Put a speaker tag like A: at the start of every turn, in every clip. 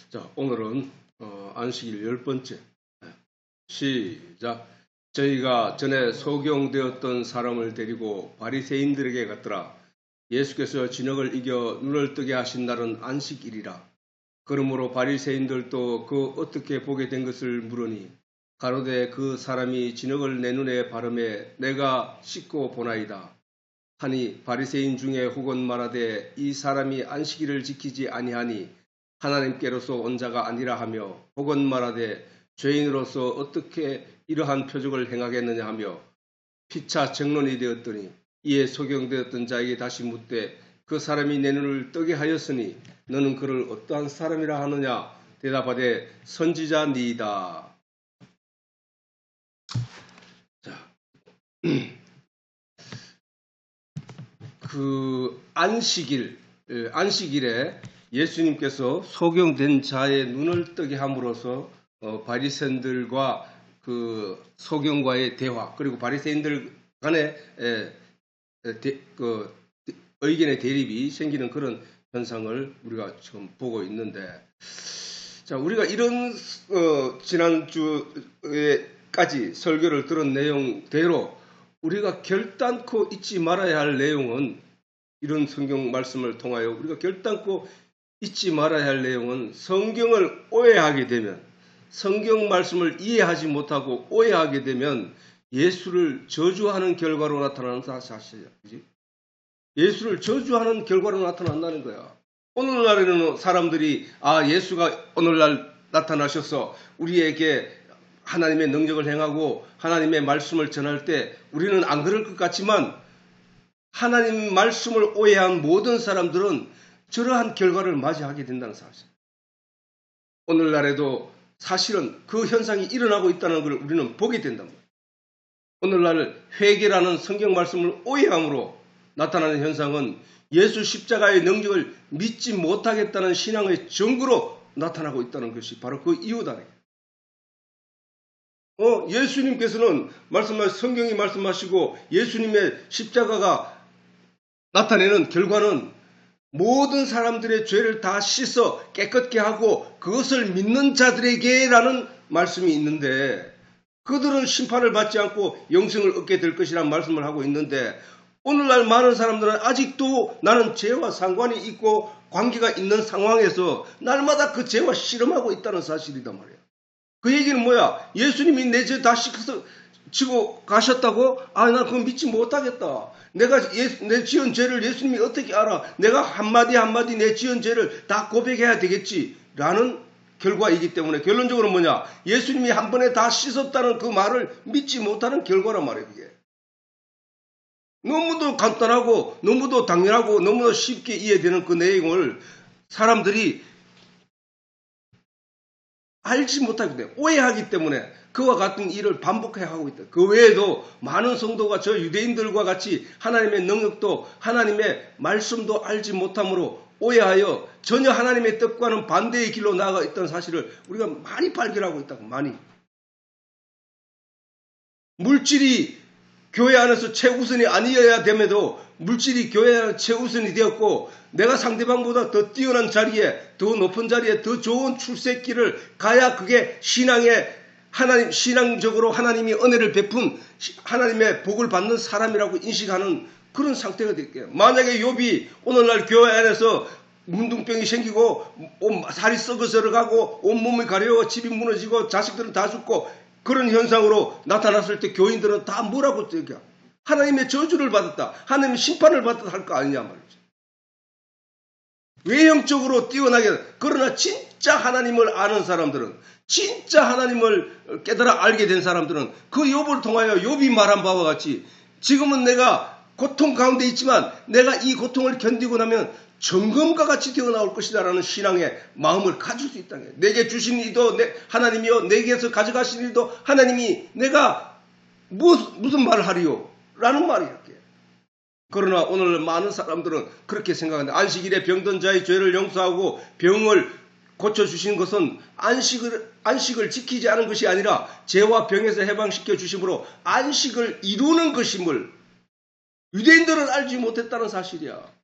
A: 자, 오늘은 안식일 10번째. 시작. 저희가 전에 소경되었던 사람을 데리고 바리새인들에게 갔더라. 예수께서 진역을 이겨 눈을 뜨게 하신 날은 안식일이라. 그러므로 바리새인들도 그 어떻게 보게 된 것을 물으니 가로되 그 사람이 진역을 내 눈에 바르매 내가 씻고 보나이다. 하니 바리새인 중에 혹은 말하되 이 사람이 안식일을 지키지 아니하니 하나님께로서 온 자가 아니라 하며 혹은 말하되 죄인으로서 어떻게 이러한 표적을 행하겠느냐 하며 피차 정론이 되었더니 이에 소경되었던 자에게 다시 묻되 그 사람이 내 눈을 뜨게 하였으니 너는 그를 어떠한 사람이라 하느냐 대답하되 선지자니이다. 자, 그 안식일에 예수님께서 소경된 자의 눈을 뜨게 함으로써 바리새인들과 그 소경과의 대화 그리고 바리새인들 간의 의견의 대립이 생기는 그런 현상을 우리가 지금 보고 있는데, 자, 우리가 이런 지난주에까지 설교를 들은 내용대로 우리가 결단코 잊지 말아야 할 내용은, 이런 성경 말씀을 통하여 우리가 결단코 잊지 말아야 할 내용은, 성경을 오해하게 되면, 성경 말씀을 이해하지 못하고 오해하게 되면 예수를 저주하는 결과로 나타나는 사실이야. 그지? 예수를 저주하는 결과로 나타난다는 거야. 오늘날에는 사람들이 예수가 오늘날 나타나셔서 우리에게 하나님의 능력을 행하고 하나님의 말씀을 전할 때 우리는 안 그럴 것 같지만, 하나님 말씀을 오해한 모든 사람들은 저러한 결과를 맞이하게 된다는 사실. 오늘날에도 사실은 그 현상이 일어나고 있다는 걸 우리는 보게 된단 말이에요. 오늘날 회개라는 성경 말씀을 오해함으로 나타나는 현상은 예수 십자가의 능력을 믿지 못하겠다는 신앙의 증거로 나타나고 있다는 것이 바로 그 이유다. 예수님께서는 성경이 말씀하시고 예수님의 십자가가 나타내는 결과는 모든 사람들의 죄를 다 씻어 깨끗게 하고 그것을 믿는 자들에게라는 말씀이 있는데, 그들은 심판을 받지 않고 영생을 얻게 될 것이라는 말씀을 하고 있는데, 오늘날 많은 사람들은 아직도 나는 죄와 상관이 있고 관계가 있는 상황에서 날마다 그 죄와 씨름하고 있다는 사실이단 말이에요. 그 얘기는 뭐야? 예수님이 내 죄 다 씻어서 지고 가셨다고? 나 그거 믿지 못하겠다. 내 지은 죄를 예수님이 어떻게 알아? 내가 한마디 한마디 내 지은 죄를 다 고백해야 되겠지. 라는 결과이기 때문에 결론적으로 뭐냐? 예수님이 한 번에 다 씻었다는 그 말을 믿지 못하는 결과란 말이에요, 그게. 너무도 간단하고 너무도 당연하고 너무도 쉽게 이해되는 그 내용을 사람들이 알지 못하기 때문에, 오해하기 때문에 그와 같은 일을 반복해야 하고 있다. 그 외에도 많은 성도가 저 유대인들과 같이 하나님의 능력도 하나님의 말씀도 알지 못함으로 오해하여 전혀 하나님의 뜻과는 반대의 길로 나아가 있다는 사실을 우리가 많이 발견하고 있다고. 많이. 물질이 교회 안에서 최우선이 아니어야 됨에도 물질이 교회 안에서 최우선이 되었고, 내가 상대방보다 더 뛰어난 자리에, 더 높은 자리에, 더 좋은 출세길을 가야 그게 신앙적으로 하나님이 은혜를 베푼 하나님의 복을 받는 사람이라고 인식하는 그런 상태가 될게요. 만약에 욥이 오늘날 교회 안에서 문둥병이 생기고 살이 썩어서 가고 온몸이 가려워 집이 무너지고 자식들은 다 죽고 그런 현상으로 나타났을 때 교인들은 다 뭐라고 얘기야? 하나님의 저주를 받았다, 하나님의 심판을 받았다 할 거 아니냐 말이죠. 외형적으로 뛰어나게. 그러나 진짜 하나님을 아는 사람들은, 진짜 하나님을 깨달아 알게 된 사람들은 그 욥을 통하여 욥이 말한 바와 같이 지금은 내가 고통 가운데 있지만 내가 이 고통을 견디고 나면 정금과 같이 되어나올 것이다라는 신앙의 마음을 가질 수 있다는 거예요. 내게 주신 이도 하나님이요, 내게서 가져가신 일도 하나님이, 내가 무슨 말을 하리요? 라는 말이에요. 그러나 오늘 많은 사람들은 그렇게 생각합니다. 안식일에 병든 자의 죄를 용서하고 병을 고쳐주신 것은 안식을 지키지 않은 것이 아니라 죄와 병에서 해방시켜 주심으로 안식을 이루는 것임을 유대인들은 알지 못했다는 사실이야.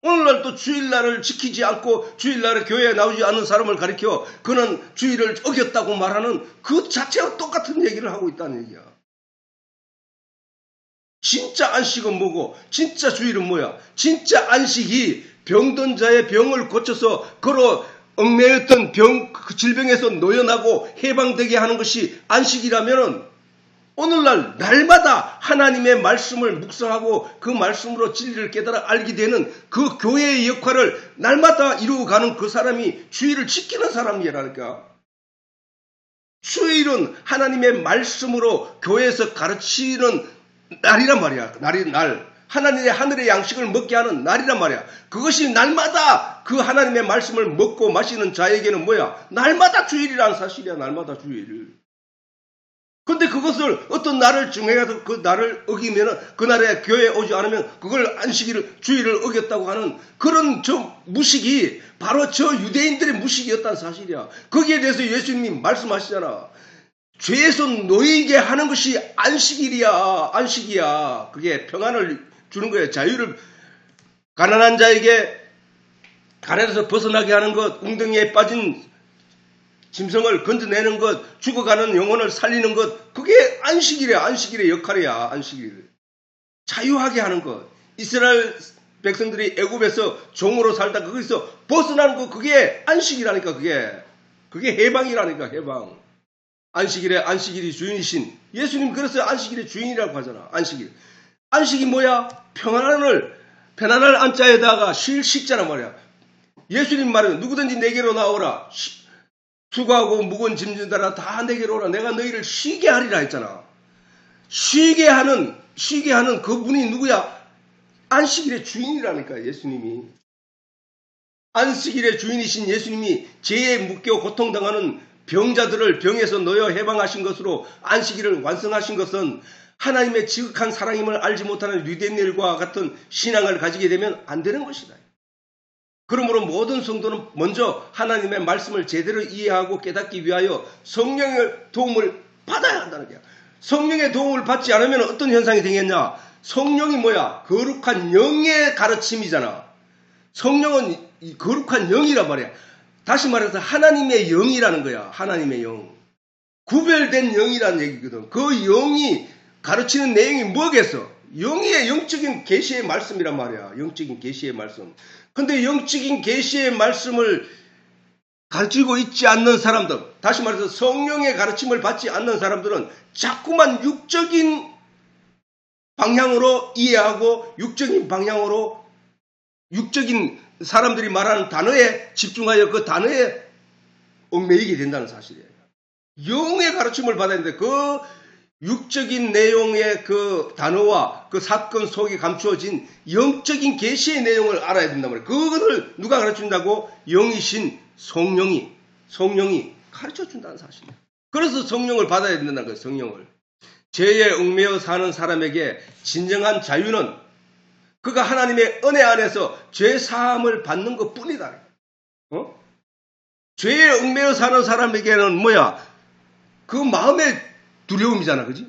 A: 오늘날 또 주일날을 지키지 않고 주일날에 교회에 나오지 않는 사람을 가리켜 그는 주일을 어겼다고 말하는 그 자체와 똑같은 얘기를 하고 있다는 얘기야. 진짜 안식은 뭐고 진짜 주일은 뭐야? 진짜 안식이 병든 자의 병을 고쳐서 그로 얽매였던 그 질병에서 노연하고 해방되게 하는 것이 안식이라면 오늘날 날마다 하나님의 말씀을 묵상하고 그 말씀으로 진리를 깨달아 알게 되는 그 교회의 역할을 날마다 이루어가는 그 사람이 주일을 지키는 사람이라니까. 주일은 하나님의 말씀으로 교회에서 가르치는 날이란 말이야. 날. 하나님의 하늘의 양식을 먹게 하는 날이란 말이야. 그것이 날마다 그 하나님의 말씀을 먹고 마시는 자에게는 뭐야? 날마다 주일이라는 사실이야. 날마다 주일. 근데 그것을 어떤 날을 정해서 그 날을 어기면은 그날에 교회에 오지 않으면 그걸 안식일을 주일을 어겼다고 하는 그런 저 무식이 바로 저 유대인들의 무식이었다는 사실이야. 거기에 대해서 예수님이 말씀하시잖아. 죄에서 놓이게 하는 것이 안식일이야. 안식이야. 그게 평안을 주는 거야. 자유를 가난한 자에게 가난에서 벗어나게 하는 것, 웅덩이에 빠진 짐승을 건져내는 것, 죽어가는 영혼을 살리는 것, 그게 안식일이야. 안식일의 역할이야. 안식일. 자유하게 하는 것. 이스라엘 백성들이 애굽에서 종으로 살다 거기서 벗어나는 것, 그게 안식이라니까. 그게 해방이라니까. 해방. 안식일이 주인이신 예수님 그래서 안식일의 주인이라고 하잖아. 안식일. 안식이 뭐야? 평안을 안자에다가 쉴 식자란 말이야. 예수님 말은 누구든지 내게로 나오라. 수고하고 무거운 짐진 자라 다 내게로 오라. 내가 너희를 쉬게 하리라 했잖아. 쉬게 하는 그분이 누구야? 안식일의 주인이라니까. 예수님이. 안식일의 주인이신 예수님이 죄에 묶여 고통당하는 병자들을 병에서 놓여 해방하신 것으로 안식일을 완성하신 것은 하나님의 지극한 사랑임을 알지 못하는 유대인들과 같은 신앙을 가지게 되면 안 되는 것이다. 그러므로 모든 성도는 먼저 하나님의 말씀을 제대로 이해하고 깨닫기 위하여 성령의 도움을 받아야 한다는 거야. 성령의 도움을 받지 않으면 어떤 현상이 되겠냐? 성령이 뭐야? 거룩한 영의 가르침이잖아. 성령은 거룩한 영이란 말이야. 다시 말해서 하나님의 영이라는 거야. 하나님의 영. 구별된 영이라는 얘기거든. 그 영이 가르치는 내용이 뭐겠어? 영의 영적인 계시의 말씀이란 말이야. 영적인 계시의 말씀. 근데 영적인 계시의 말씀을 가르치고 있지 않는 사람들, 다시 말해서 성령의 가르침을 받지 않는 사람들은 자꾸만 육적인 방향으로 이해하고 육적인 방향으로 육적인 사람들이 말하는 단어에 집중하여 그 단어에 얽매이게 된다는 사실이에요. 영의 가르침을 받아야 되는데 그 육적인 내용의 그 단어와 그 사건 속에 감추어진 영적인 계시의 내용을 알아야 된단 말이에요. 그것을 누가 가르쳐준다고? 영이신 성령이 가르쳐준다는 사실이에요. 그래서 성령을 받아야 된다는 거예요. 성령을. 죄에 얽매여 사는 사람에게 진정한 자유는 그가 하나님의 은혜 안에서 죄 사함을 받는 것 뿐이다. 죄에 얽매여 사는 사람에게는 뭐야? 그 마음의 두려움이잖아. 그지?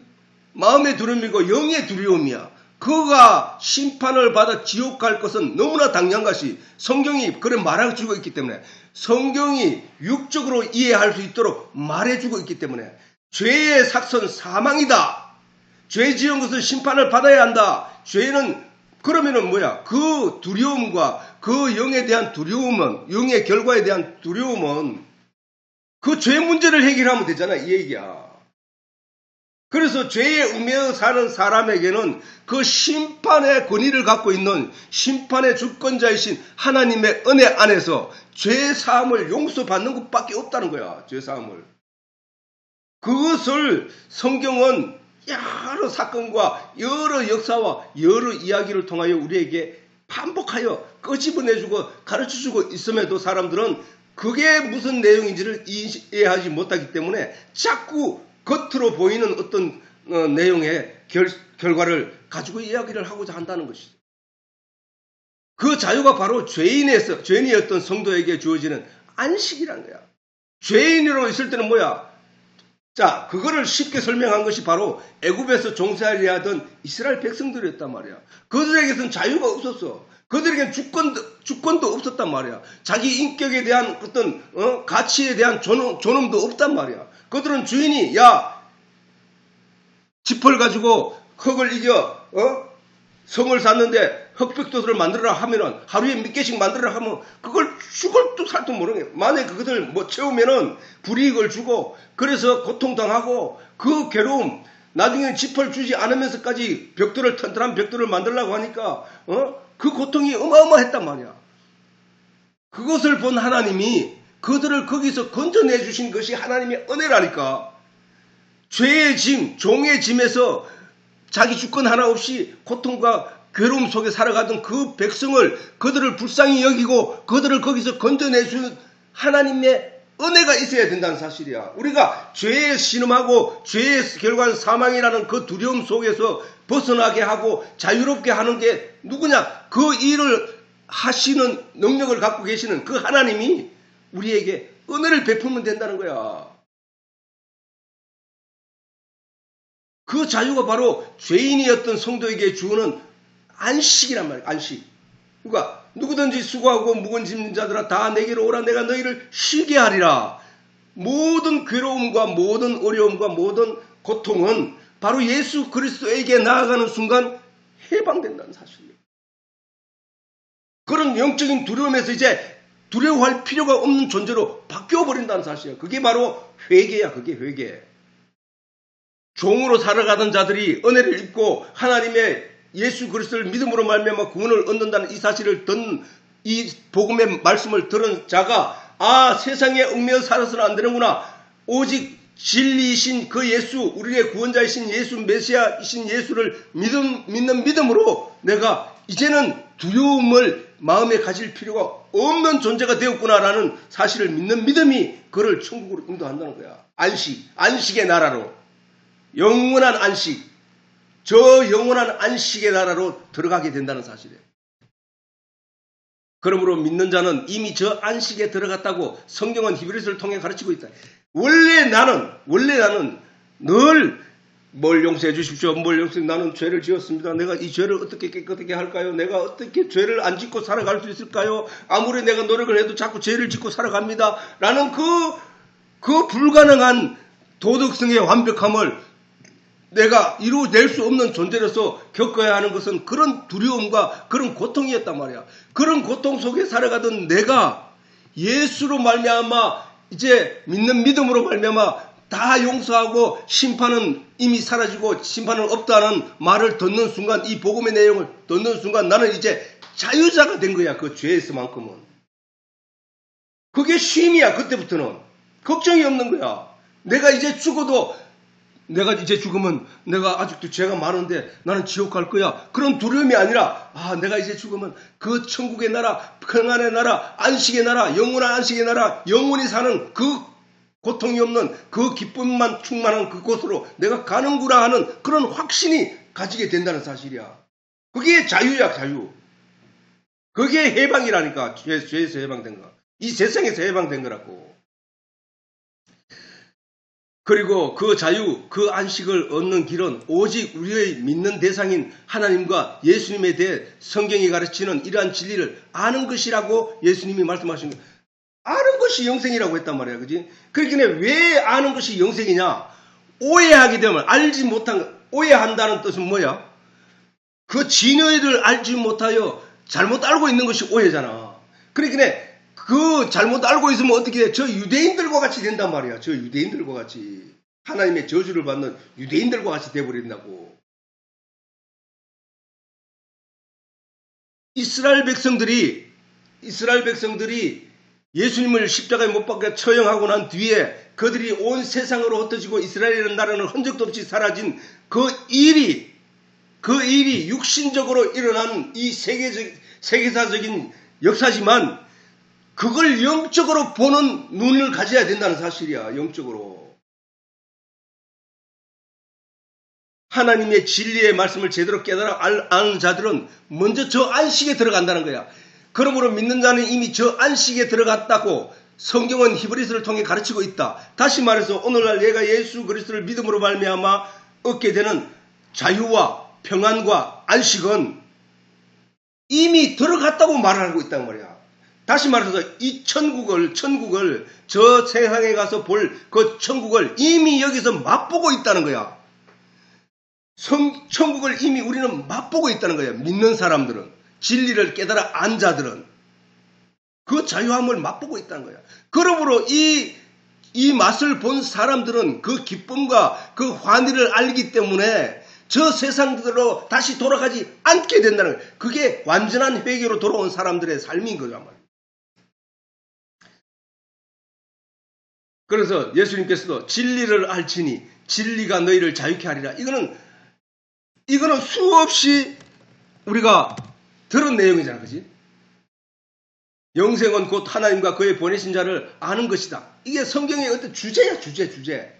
A: 마음의 두려움이고 영의 두려움이야. 그가 심판을 받아 지옥 갈 것은 너무나 당연한 것이 성경이 그래 말해주고 있기 때문에 성경이 육적으로 이해할 수 있도록 말해주고 있기 때문에 죄의 삭선 사망이다. 죄 지은 것은 심판을 받아야 한다. 죄는 그러면은 뭐야? 그 두려움과 그 영에 대한 두려움은 영의 결과에 대한 두려움은 그 죄 문제를 해결하면 되잖아. 이 얘기야. 그래서 죄에 얽매여 사는 사람에게는 그 심판의 권위를 갖고 있는 심판의 주권자이신 하나님의 은혜 안에서 죄 사함을 용서받는 것밖에 없다는 거야. 죄 사함을. 그것을 성경은 여러 사건과 여러 역사와 여러 이야기를 통하여 우리에게 반복하여 끄집어내주고 가르쳐주고 있음에도 사람들은 그게 무슨 내용인지를 이해하지 못하기 때문에 자꾸 겉으로 보이는 어떤 내용의 결과를 가지고 이야기를 하고자 한다는 것이죠. 그 자유가 바로 죄인이었던 성도에게 주어지는 안식이라는 거야. 죄인으로 있을 때는 뭐야? 자, 그거를 쉽게 설명한 것이 바로 애굽에서 종살이 하던 이스라엘 백성들이었단 말이야. 그들에게서는 자유가 없었어. 그들에게 주권도 없었단 말이야. 자기 인격에 대한 어떤 가치에 대한 존엄도 없단 말이야. 그들은 주인이 짚을 가지고 흙을 이겨 성을 샀는데 흙벽돌을 만들어라 하면은 하루에 몇 개씩 만들어라 하면 그걸 죽을 도 살도 모르게 만약에 그것을 채우면은 불이익을 주고 그래서 고통당하고 그 괴로움 나중에 짚을 주지 않으면서까지 튼튼한 벽돌을 만들려고 하니까 그 고통이 어마어마했단 말이야. 그것을 본 하나님이 그들을 거기서 건져내 주신 것이 하나님의 은혜라니까. 죄의 짐, 종의 짐에서 자기 주권 하나 없이 고통과 괴로움 속에 살아가던 그 백성을 그들을 불쌍히 여기고 그들을 거기서 건져내 주는 하나님의 은혜가 있어야 된다는 사실이야. 우리가 죄에 신음하고 죄의 결과는 사망이라는 그 두려움 속에서 벗어나게 하고 자유롭게 하는 게 누구냐? 그 일을 하시는 능력을 갖고 계시는 그 하나님이 우리에게 은혜를 베풀면 된다는 거야. 그 자유가 바로 죄인이었던 성도에게 주는 안식이란 말이야. 안식. 그러니까 누구든지 수고하고 무거운 짐진 자들아 다 내게로 오라. 내가 너희를 쉬게 하리라. 모든 괴로움과 모든 어려움과 모든 고통은 바로 예수 그리스도에게 나아가는 순간 해방된다는 사실이에요. 그런 영적인 두려움에서 이제 두려워할 필요가 없는 존재로 바뀌어버린다는 사실이에요. 그게 바로 회개야. 그게 회개. 종으로 살아가던 자들이 은혜를 입고 하나님의 예수 그리스도를 믿음으로 말미암아 구원을 얻는다는 이 사실을 듣는 이 복음의 말씀을 들은 자가 세상에 얽매여 살아서는 안 되는구나. 오직 진리이신 그 예수, 우리의 구원자이신 예수, 메시아이신 예수를 믿는 믿음으로 내가 이제는 두려움을 마음에 가질 필요가 없는 존재가 되었구나라는 사실을 믿는 믿음이 그를 천국으로 인도한다는 거야. 안식의 나라로. 영원한 안식. 저 영원한 안식의 나라로 들어가게 된다는 사실이에요. 그러므로 믿는 자는 이미 저 안식에 들어갔다고 성경은 히브리서를 통해 가르치고 있다. 원래 나는 늘 뭘 용서해 주십시오. 나는 죄를 지었습니다. 내가 이 죄를 어떻게 깨끗하게 할까요? 내가 어떻게 죄를 안 짓고 살아갈 수 있을까요? 아무리 내가 노력을 해도 자꾸 죄를 짓고 살아갑니다. 라는 그 불가능한 도덕성의 완벽함을 내가 이루어낼 수 없는 존재로서 겪어야 하는 것은 그런 두려움과 그런 고통이었단 말이야. 그런 고통 속에 살아가던 내가 예수로 말미암아 이제 믿는 믿음으로 말미암아 다 용서하고 심판은 이미 사라지고 심판은 없다는 말을 듣는 순간 이 복음의 내용을 듣는 순간 나는 이제 자유자가 된 거야. 그 죄에서만큼은. 그게 쉼이야. 그때부터는. 걱정이 없는 거야. 내가 이제 죽으면 내가 아직도 죄가 많은데 나는 지옥 갈 거야. 그런 두려움이 아니라 내가 이제 죽으면 그 천국의 나라, 평안의 나라, 안식의 나라, 영원한 안식의 나라, 영원히 사는 그 고통이 없는 그 기쁨만 충만한 그곳으로 내가 가는구나 하는 그런 확신이 가지게 된다는 사실이야. 그게 자유야, 자유. 그게 해방이라니까. 죄에서 해방된 거. 이 세상에서 해방된 거라고. 그리고 그 자유, 그 안식을 얻는 길은 오직 우리의 믿는 대상인 하나님과 예수님에 대해 성경이 가르치는 이러한 진리를 아는 것이라고 예수님이 말씀하신 거예요. 아는 것이 영생이라고 했단 말이야. 그지? 그러니까 왜 아는 것이 영생이냐? 오해하게 되면 오해한다는 뜻은 뭐야? 그 진리를 알지 못하여 잘못 알고 있는 것이 오해잖아. 그러니까 그 잘못 알고 있으면 어떻게 돼? 저 유대인들과 같이 된단 말이야. 저 유대인들과 같이. 하나님의 저주를 받는 유대인들과 같이 돼버린다고. 이스라엘 백성들이 예수님을 십자가에 못 박혀 처형하고 난 뒤에 그들이 온 세상으로 흩어지고 이스라엘이라는 나라는 흔적도 없이 사라진 그 일이 육신적으로 일어난 이 세계사적인 역사지만 그걸 영적으로 보는 눈을 가져야 된다는 사실이야. 영적으로. 하나님의 진리의 말씀을 제대로 깨달아 아는 자들은 먼저 저 안식에 들어간다는 거야. 그러므로 믿는 자는 이미 저 안식에 들어갔다고 성경은 히브리서를 통해 가르치고 있다. 다시 말해서 오늘날 내가 예수 그리스도를 믿음으로 말미암아 얻게 되는 자유와 평안과 안식은 이미 들어갔다고 말하고 있단 말이야. 다시 말해서 이 천국을 저 세상에 가서 볼 그 천국을 이미 여기서 맛보고 있다는 거야. 천국을 이미 우리는 맛보고 있다는 거야. 믿는 사람들은, 진리를 깨달아 안 자들은 그 자유함을 맛보고 있다는 거야. 그러므로 이 맛을 본 사람들은 그 기쁨과 그 환희를 알기 때문에 저 세상으로 다시 돌아가지 않게 된다는 거예요. 그게 완전한 회개로 돌아온 사람들의 삶인 거란 말이에요. 그래서 예수님께서도 진리를 알지니 진리가 너희를 자유케 하리라. 이거는 수없이 우리가 들은 내용이잖아. 그지? 영생은 곧 하나님과 그의 보내신 자를 아는 것이다. 이게 성경의 어떤 주제야. 주제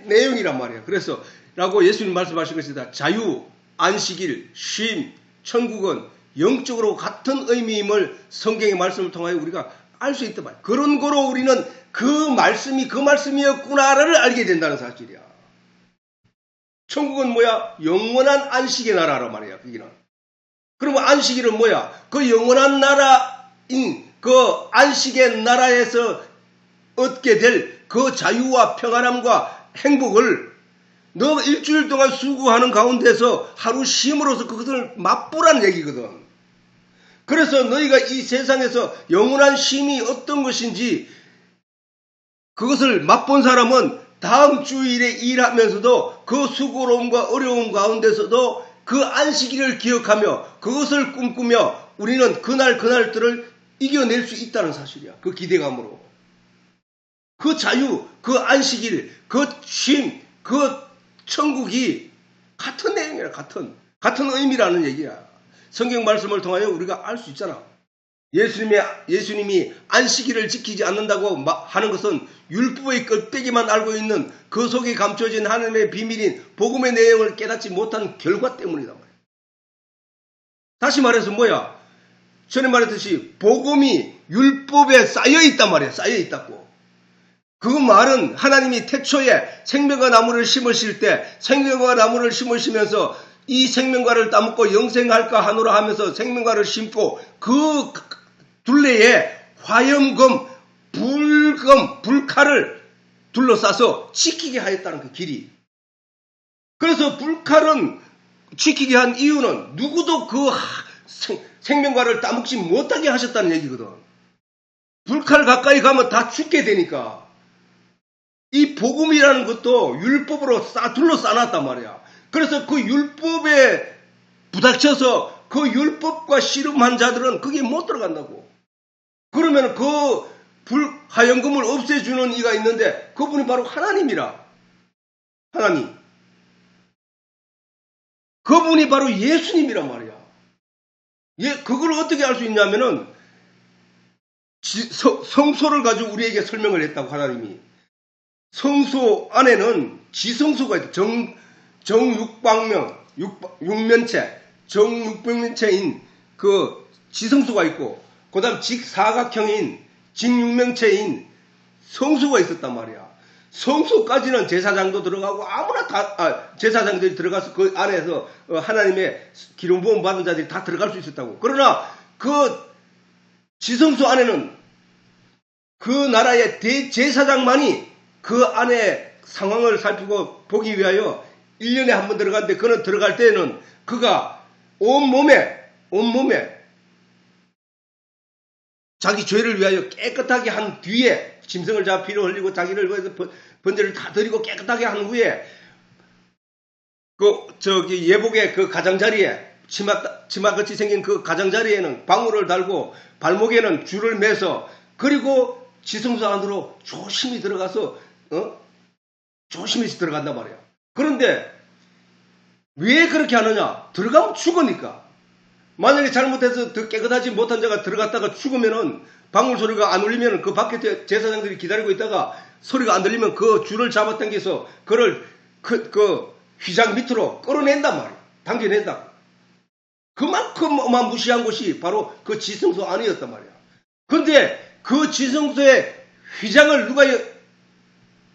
A: 내용이란 말이야. 그래서 라고 예수님 말씀하신 것이다. 자유, 안식일, 쉼, 천국은 영적으로 같은 의미임을 성경의 말씀을 통하여 우리가 알 수 있단 말이야. 그런 거로 우리는 그 말씀이었구나를 알게 된다는 사실이야. 천국은 뭐야? 영원한 안식의 나라란 말이야. 거기는. 그러면 안식일은 뭐야? 그 영원한 나라인 그 안식의 나라에서 얻게 될 그 자유와 평안함과 행복을 너 일주일 동안 수고하는 가운데서 하루 쉼으로써 그것을 맛보라는 얘기거든. 그래서 너희가 이 세상에서 영원한 쉼이 어떤 것인지 그것을 맛본 사람은 다음 주일에 일하면서도 그 수고로움과 어려움 가운데서도 그 안식일을 기억하며 그것을 꿈꾸며 우리는 그날들을 이겨낼 수 있다는 사실이야. 그 기대감으로. 그 자유, 그 안식일, 그 쉼, 그 천국이 같은 내용이야. 같은 의미라는 얘기야. 성경 말씀을 통하여 우리가 알 수 있잖아. 예수님이 안식일을 지키지 않는다고 하는 것은 율법의 껍데기만 알고 있는 그 속에 감춰진 하나님의 비밀인 복음의 내용을 깨닫지 못한 결과 때문이다 말이야. 다시 말해서 뭐야? 전에 말했듯이 복음이 율법에 쌓여 있단 말이야. 쌓여 있다고. 그 말은 하나님이 태초에 생명과 나무를 심으실 때 생명과 나무를 심으시면서 이 생명과를 따먹고 영생할까 하노라 하면서 생명과를 심고 그 둘레에 화염금, 불칼을 둘러싸서 지키게 하였다는 그 길이. 그래서 불칼은 지키게 한 이유는 누구도 그 생명과를 따먹지 못하게 하셨다는 얘기거든. 불칼 가까이 가면 다 죽게 되니까. 이 복음이라는 것도 율법으로 둘러싸놨단 말이야. 그래서 그 율법에 부닥쳐서 그 율법과 씨름한 자들은 거기에 못 들어간다고. 그러면 그 화염금을 없애주는 이가 있는데 그분이 바로 하나님이라. 하나님. 그분이 바로 예수님이란 말이야. 그걸 어떻게 알 수 있냐면은 성소를 가지고 우리에게 설명을 했다고 하나님이. 성소 안에는 지성소가 있다. 정육면체인 그 지성소가 있고, 그 다음 직사각형인 직육면체인 성소가 있었단 말이야. 성소까지는 제사장도 들어가고 아무나 제사장들이 들어가서 그 안에서 하나님의 기름 부음 받은 자들이 다 들어갈 수 있었다고. 그러나 그 지성소 안에는 그 나라의 대제사장만이 그 안에 상황을 살피고 보기 위하여 1년에 한 번 들어갔는데 그는 들어갈 때에는 그가 온몸에 자기 죄를 위하여 깨끗하게 한 뒤에 짐승을 잡아 피를 흘리고 자기를 위해서 번제를 다 드리고 깨끗하게 한 후에 예복의 그 가장자리에 치마같이 생긴 그 가장자리에는 방울을 달고 발목에는 줄을 매서 그리고 지성소 안으로 조심히 들어가서 조심히 들어간단 말이야. 그런데 왜 그렇게 하느냐? 들어가면 죽으니까. 만약에 잘못해서 더 깨끗하지 못한 자가 들어갔다가 죽으면은 방울 소리가 안 울리면 그 밖에 제사장들이 기다리고 있다가 소리가 안 들리면 그 줄을 잡아당겨서 그를 그 휘장 밑으로 끌어낸단 말이야. 당겨낸다. 그만큼 어마무시한 곳이 바로 그 지성소 안이었단 말이야. 근데 그 지성소의 휘장을 누가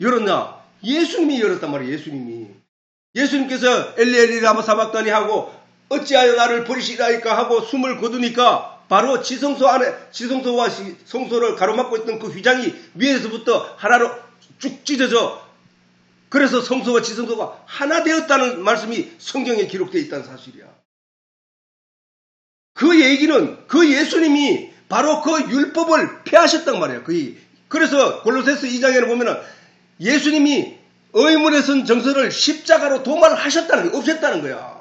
A: 열었냐? 예수님이 열었단 말이에요. 예수님께서 엘리 엘리 라마 사박다니 하고 어찌하여 나를 버리시라니까 하고 숨을 거두니까 바로 지성소와 성소를 가로막고 있던 그 휘장이 위에서부터 하나로 쭉 찢어져 그래서 성소와 지성소가 하나 되었다는 말씀이 성경에 기록되어 있다는 사실이야. 그 얘기는 그 예수님이 바로 그 율법을 폐하셨단 말이야. 그래서 골로새서 2장에 보면은 예수님이 의문에 선 정서를 십자가로 도말하셨다는 거야. 없앴다는 거야.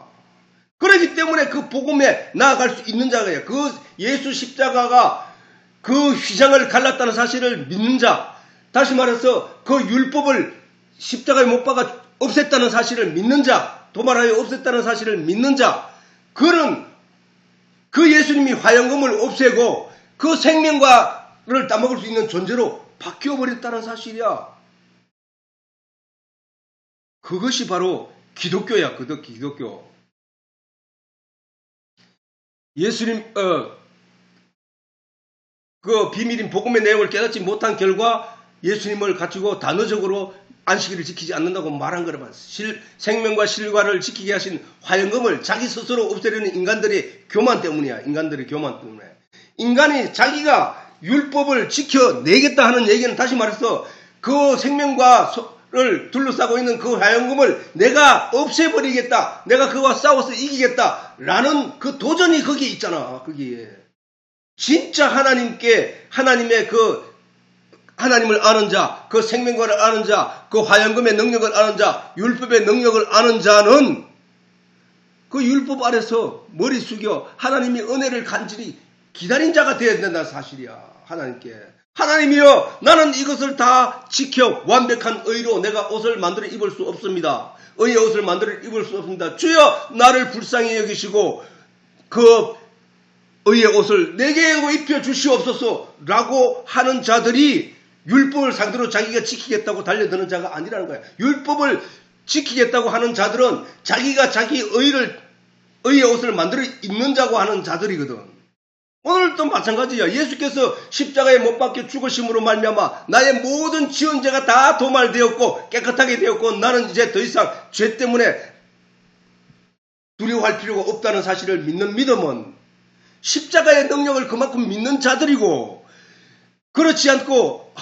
A: 그렇기 때문에 그 복음에 나아갈 수 있는 자가요. 그 예수 십자가가 그 휘장을 갈랐다는 사실을 믿는 자, 다시 말해서 그 율법을 십자가에 못 박아 없앴다는 사실을 믿는 자, 도말하여 없앴다는 사실을 믿는 자, 그는 그 예수님이 화영금을 없애고 그 생명과를 따먹을 수 있는 존재로 바뀌어버렸다는 사실이야. 그것이 바로 기독교야. 기독교. 예수님 그 비밀인 복음의 내용을 깨닫지 못한 결과 예수님을 가지고 단어적으로 안식일을 지키지 않는다고 말한 거라. 생명과 실과를 지키게 하신 화영금을 자기 스스로 없애려는 인간들의 교만 때문이야. 인간들의 교만 때문에. 인간이 자기가 율법을 지켜내겠다 하는 얘기는 다시 말해서 그 생명과를 둘러싸고 있는 그 화영금을 내가 없애버리겠다. 내가 그와 싸워서 이기겠다. 라는 그 도전이 거기에 있잖아. 거기에. 진짜 하나님의 하나님을 아는 자, 그 생명과를 아는 자, 그 화영금의 능력을 아는 자, 율법의 능력을 아는 자는 그 율법 아래서 머리 숙여 하나님의 은혜를 간절히 기다린 자가 되어야 된다는 사실이야. 하나님께. 하나님이여, 나는 이것을 다 지켜 완벽한 의로 내가 옷을 만들어 입을 수 없습니다. 의의 옷을 만들어 입을 수 없습니다. 주여, 나를 불쌍히 여기시고 그 의의 옷을 내게 입혀 주시옵소서 라고 하는 자들이 율법을 상대로 자기가 지키겠다고 달려드는 자가 아니라는 거야. 율법을 지키겠다고 하는 자들은 자기가 자기 의의 옷을 만들어 입는 자고 하는 자들이거든. 오늘도 마찬가지야. 예수께서 십자가에 못 박혀 죽으심으로 말미암아 나의 모든 지은 죄가 다 도말되었고 깨끗하게 되었고 나는 이제 더 이상 죄 때문에 두려워할 필요가 없다는 사실을 믿는 믿음은 십자가의 능력을 그만큼 믿는 자들이고, 그렇지 않고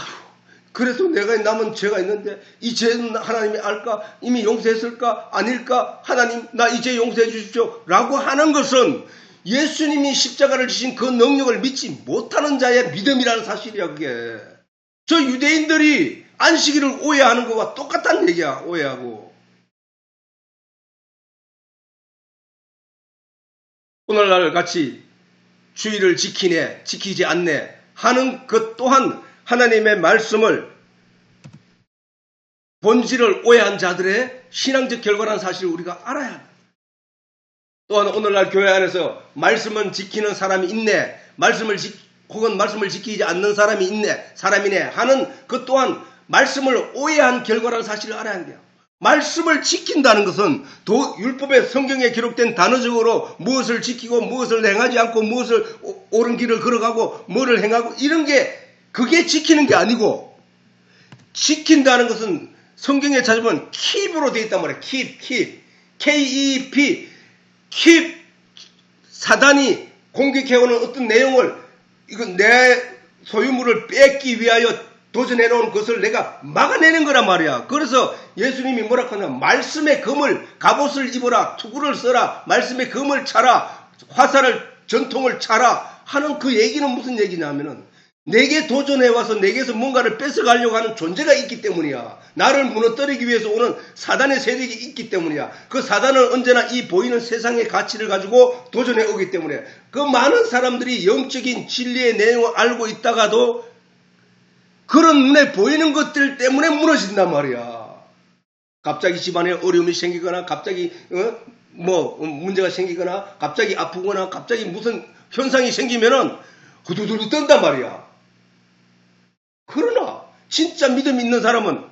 A: 그래서 내가 남은 죄가 있는데 이 죄는 하나님이 알까? 이미 용서했을까? 아닐까? 하나님, 나 이제 용서해 주십시오 라고 하는 것은 예수님이 십자가를 지신 그 능력을 믿지 못하는 자의 믿음이라는 사실이야. 그게 저 유대인들이 안식일을 오해하는 것과 똑같다는 얘기야. 오해하고. 오늘날 같이 주의를 지키네, 지키지 않네 하는 것 또한 하나님의 말씀을 본질을 오해한 자들의 신앙적 결과라는 사실을 우리가 알아야 합니다. 또한 오늘날 교회 안에서 말씀은 지키는 사람이 있네, 혹은 말씀을 지키지 않는 사람이네 하는 것 또한 말씀을 오해한 결과라는 사실을 알아야 한대요. 말씀을 지킨다는 것은 율법의 성경에 기록된 단어적으로 무엇을 지키고 무엇을 행하지 않고 무엇을 옳은 길을 걸어가고 뭐를 행하고 이런 게 그게 지키는 게 아니고, 지킨다는 것은 성경에 찾아보면 keep으로 되어 있단 말이에요. keep K-E-E-P keep. 사단이 공격해오는 어떤 내용을 이건 내 소유물을 뺏기 위하여 도전해놓은 것을 내가 막아내는 거란 말이야. 그래서 예수님이 뭐라고 하냐, 말씀의 검을, 갑옷을 입어라, 투구를 써라, 말씀의 검을 차라, 전통을 차라 하는 그 얘기는 무슨 얘기냐면은 내게 도전해와서 내게서 뭔가를 뺏어가려고 하는 존재가 있기 때문이야. 나를 무너뜨리기 위해서 오는 사단의 세력이 있기 때문이야. 그 사단은 언제나 이 보이는 세상의 가치를 가지고 도전해 오기 때문에 그 많은 사람들이 영적인 진리의 내용을 알고 있다가도 그런 눈에 보이는 것들 때문에 무너진단 말이야. 갑자기 집안에 어려움이 생기거나 갑자기 문제가 생기거나 갑자기 아프거나 갑자기 무슨 현상이 생기면은 후두두두 뜬단 말이야. 그러나 진짜 믿음 있는 사람은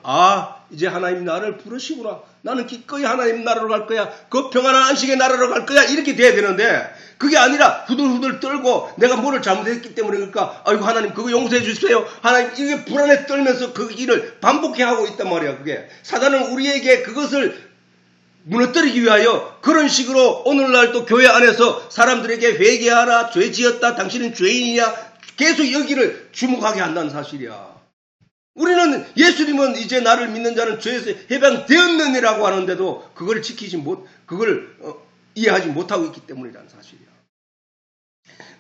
A: 이제 하나님 나를 부르시구나. 나는 기꺼이 하나님 나라로 갈 거야. 그 평안한 안식의 나라로 갈 거야. 이렇게 돼야 되는데 그게 아니라 후들후들 떨고 내가 뭐를 잘못했기 때문에 그러니까 아이고 하나님 그거 용서해 주세요. 하나님 이게 불안에 떨면서 그 길을 반복해 하고 있단 말이야. 그게 사단은 우리에게 그것을 무너뜨리기 위하여 그런 식으로 오늘날 또 교회 안에서 사람들에게 회개하라, 죄 지었다, 당신은 죄인이냐 계속 여기를 주목하게 한다는 사실이야. 우리는 예수님은 이제 나를 믿는 자는 죄에서 해방되었느니라고 하는데도 그걸 이해하지 못하고 있기 때문이라는 사실이야.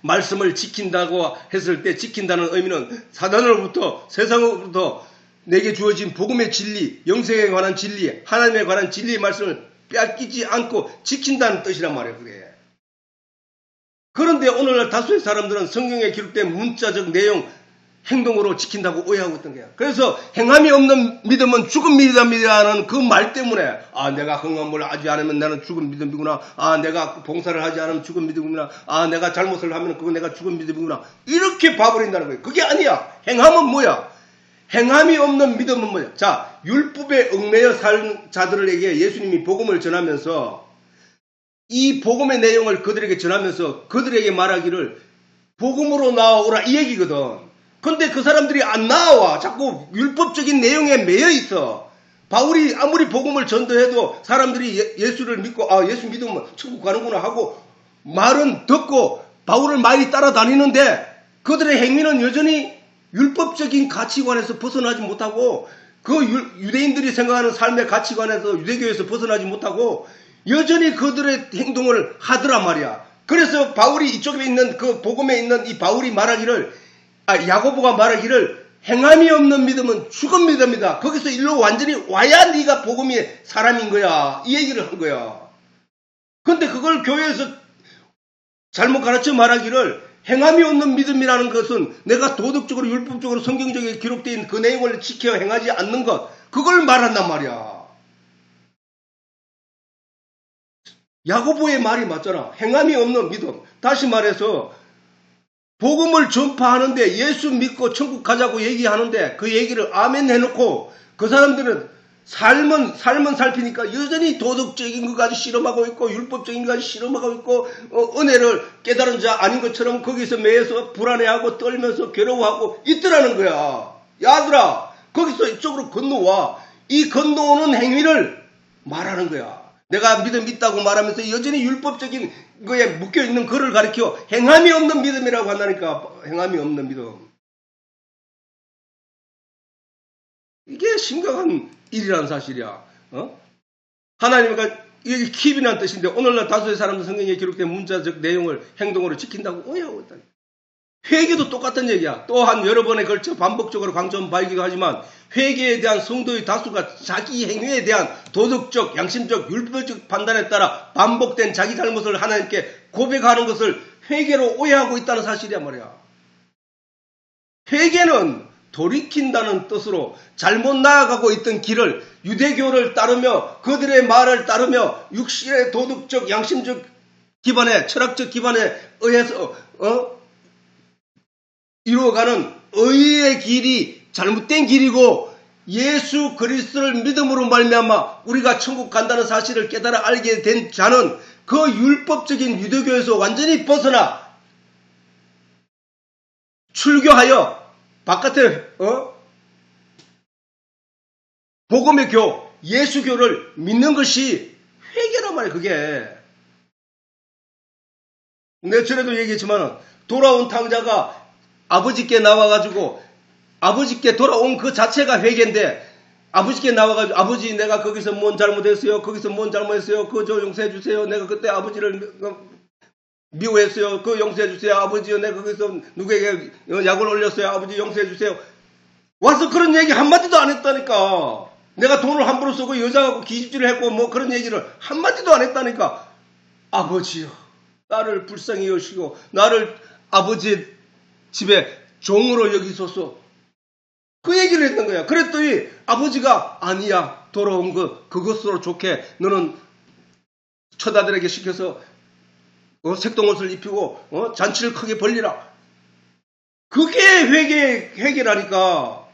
A: 말씀을 지킨다고 했을 때 지킨다는 의미는 사단으로부터 세상으로부터 내게 주어진 복음의 진리, 영생에 관한 진리, 하나님에 관한 진리의 말씀을 빼앗기지 않고 지킨다는 뜻이란 말이에요. 그게. 그런데 오늘날 다수의 사람들은 성경에 기록된 문자적 내용, 행동으로 지킨다고 오해하고 있던 거야. 그래서 행함이 없는 믿음은 죽은 믿음이라는 그 말 때문에 내가 흥함을 하지 않으면 나는 죽은 믿음이구나. 내가 봉사를 하지 않으면 죽은 믿음이구나. 내가 잘못을 하면 그거 내가 죽은 믿음이구나. 이렇게 봐버린다는 거예요. 그게 아니야. 행함은 뭐야? 행함이 없는 믿음은 뭐야? 자, 율법에 얽매여 산 자들에게 예수님이 복음을 전하면서 이 복음의 내용을 그들에게 전하면서 그들에게 말하기를 복음으로 나오라 이 얘기거든. 근데 그 사람들이 안 나와. 자꾸 율법적인 내용에 매여 있어. 바울이 아무리 복음을 전도해도 사람들이 예수를 믿고 예수 믿으면 천국 가는구나 하고 말은 듣고 바울을 많이 따라다니는데 그들의 행위는 여전히 율법적인 가치관에서 벗어나지 못하고 그 유대인들이 생각하는 삶의 가치관에서 유대교에서 벗어나지 못하고 여전히 그들의 행동을 하더란 말이야. 그래서 바울이 이쪽에 있는 그 복음에 있는 이 바울이 말하기를 야고보가 말하기를 행함이 없는 믿음은 죽은 믿음이다. 거기서 일로 완전히 와야 네가 복음의 사람인 거야. 이 얘기를 한 거야. 근데 그걸 교회에서 잘못 가르쳐 말하기를 행함이 없는 믿음이라는 것은 내가 도덕적으로 율법적으로 성경적으로 기록되어 있는 그 내용을 지켜 행하지 않는 것, 그걸 말한단 말이야. 야고보의 말이 맞잖아. 행함이 없는 믿음. 다시 말해서 복음을 전파하는데 예수 믿고 천국 가자고 얘기하는데 그 얘기를 아멘 해놓고 그 사람들은 삶은 살피니까 여전히 도덕적인 것까지 실험하고 있고 율법적인 것까지 실험하고 있고 은혜를 깨달은 자 아닌 것처럼 거기서 매여서 불안해하고 떨면서 괴로워하고 있더라는 거야. 야들아, 거기서 이쪽으로 건너와. 이 건너오는 행위를 말하는 거야. 내가 믿음 있다고 말하면서 여전히 율법적인 거에 묶여있는 그를 가리켜 행함이 없는 믿음이라고 한다니까. 행함이 없는 믿음. 이게 심각한 일이라는 사실이야. 하나님과 이게 킵이라는 뜻인데 오늘날 다수의 사람들 성경에 기록된 문자적 내용을 행동으로 지킨다고 오해하고 있다. 회개도 똑같은 얘기야. 또한 여러 번에 걸쳐 반복적으로 강조하기도 하지만 회개에 대한 성도의 다수가 자기 행위에 대한 도덕적, 양심적, 율법적 판단에 따라 반복된 자기 잘못을 하나님께 고백하는 것을 회개로 오해하고 있다는 사실이야 말이야. 회개는 돌이킨다는 뜻으로 잘못 나아가고 있던 길을 유대교를 따르며 그들의 말을 따르며 육신의 도덕적, 양심적 기반에, 철학적 기반에 의해서 이루어가는 의의 길이 잘못된 길이고 예수 그리스도를 믿음으로 말미암아 우리가 천국 간다는 사실을 깨달아 알게 된 자는 그 율법적인 유대교에서 완전히 벗어나 출교하여 바깥에 복음의 교, 예수교를 믿는 것이 회개란 말이에요. 그게 내가 전에도 얘기했지만 돌아온 탕자가 아버지께 나와가지고 아버지께 돌아온 그 자체가 회개인데 아버지께 나와가지고 아버지 내가 거기서 뭔 잘못했어요. 거기서 뭔 잘못했어요. 그거 저 용서해 주세요. 내가 그때 아버지를 미워했어요. 그거 용서해 주세요. 아버지요 내가 거기서 누구에게 약을 올렸어요. 아버지 용서해 주세요. 와서 그런 얘기 한마디도 안 했다니까. 내가 돈을 함부로 쓰고 여자하고 기집질을 했고 뭐 그런 얘기를 한마디도 안 했다니까. 아버지요 나를 불쌍히 여시고 나를 아버지 집에 종으로 여기소서. 그 얘기를 했던 거야. 그랬더니 아버지가 아니야. 돌아온 그것으로 좋게 너는 처자들에게 시켜서 색동옷을 입히고 잔치를 크게 벌리라. 그게 회개라니까.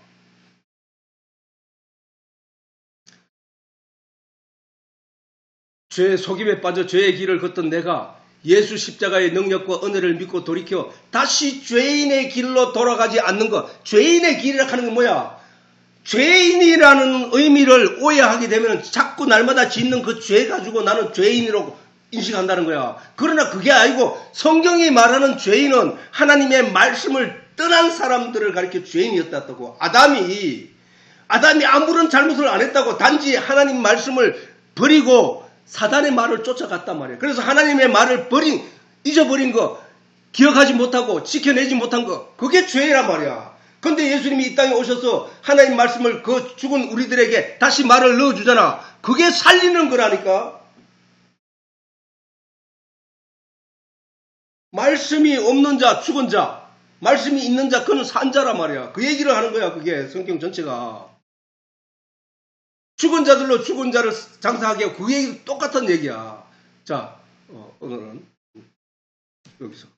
A: 죄의 속임에 빠져 죄의 길을 걷던 내가 예수 십자가의 능력과 은혜를 믿고 돌이켜 다시 죄인의 길로 돌아가지 않는 것. 죄인의 길이라 하는 건 뭐야? 죄인이라는 의미를 오해하게 되면 자꾸 날마다 짓는 그 죄 가지고 나는 죄인이라고 인식한다는 거야. 그러나 그게 아니고 성경이 말하는 죄인은 하나님의 말씀을 떠난 사람들을 가리켜 죄인이었다고. 아담이 아무런 잘못을 안 했다고 단지 하나님 말씀을 버리고 사단의 말을 쫓아갔단 말이야. 그래서 하나님의 말을 잊어버린 거, 기억하지 못하고 지켜내지 못한 거, 그게 죄란 말이야. 근데 예수님이 이 땅에 오셔서 하나님 말씀을 그 죽은 우리들에게 다시 말을 넣어주잖아. 그게 살리는 거라니까. 말씀이 없는 자, 죽은 자, 말씀이 있는 자, 그는 산 자란 말이야. 그 얘기를 하는 거야, 그게 성경 전체가. 죽은 자들로 죽은 자를 장사하게 하고 그 얘기 똑같은 얘기야. 자, 오늘은 여기서.